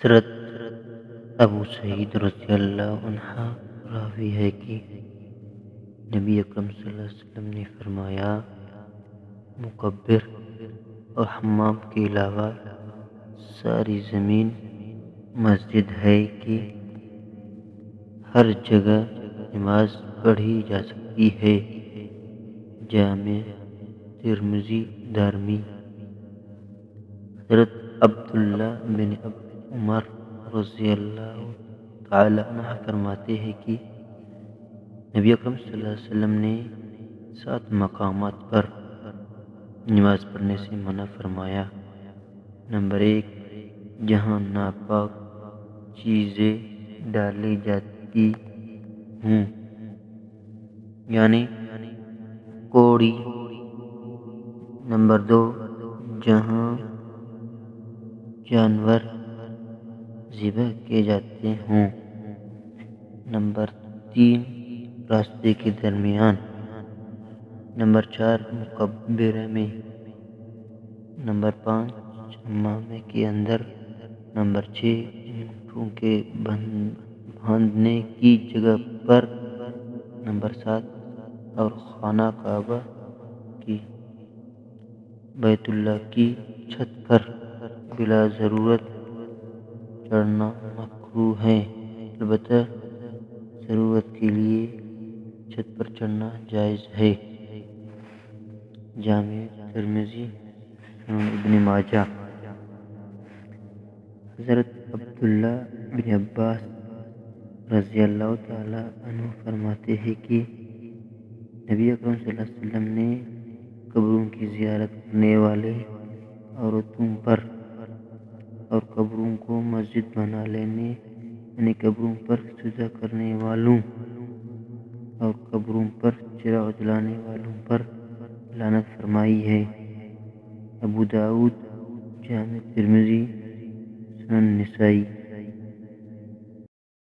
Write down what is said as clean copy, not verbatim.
حضرت ابو سعید رضی اللہ عنہ راوی ہے کہ نبی اکرم صلی اللہ علیہ وسلم نے فرمایا، مقبر اور حمام کے علاوہ ساری زمین مسجد ہے کہ ہر جگہ نماز پڑھی جا سکتی ہے۔ جامع ترمذی دارمی۔ حضرت عبداللہ بن عمر رضی اللہ تعالی عنہ فرماتے ہیں کہ نبی اکرم صلی اللہ علیہ وسلم نے 7 مقامات پر نماز پڑھنے سے منع فرمایا۔ نمبر 1، جہاں ناپاک چیزیں ڈالی جاتی ہوں، یعنی کوڑی۔ نمبر 2، جہاں جانور ذبح کیے جاتے ہوں۔ نمبر 3، راستے کے درمیان۔ نمبر 4، مقبرہ میں۔ نمبر 5، حمام کے اندر۔ نمبر 6، اونٹوں کے باندھنے کی جگہ پر۔ نمبر 7، اور خانہ کعبہ کی بیت اللہ کی چھت پر بلا ضرورت چڑھنا مکروہ ہے، البتہ ضرورت کے لیے چھت پر چڑھنا جائز ہے۔ جامع ترمذی، سنن ابن ماجہ۔ حضرت عبداللہ بن عباس رضی اللہ تعالی عنہ فرماتے ہیں کہ نبی اکرم صلی اللہ علیہ وسلم نے قبروں کی زیارت کرنے والے عورتوں پر اور قبروں کو مسجد بنا لینے، یعنی قبروں پر سجدہ کرنے والوں اور قبروں پر چراغ جلانے والوں پر لعنت فرمائی ہے۔ ابو داؤد، جامع ترمذی، سنن نسائی۔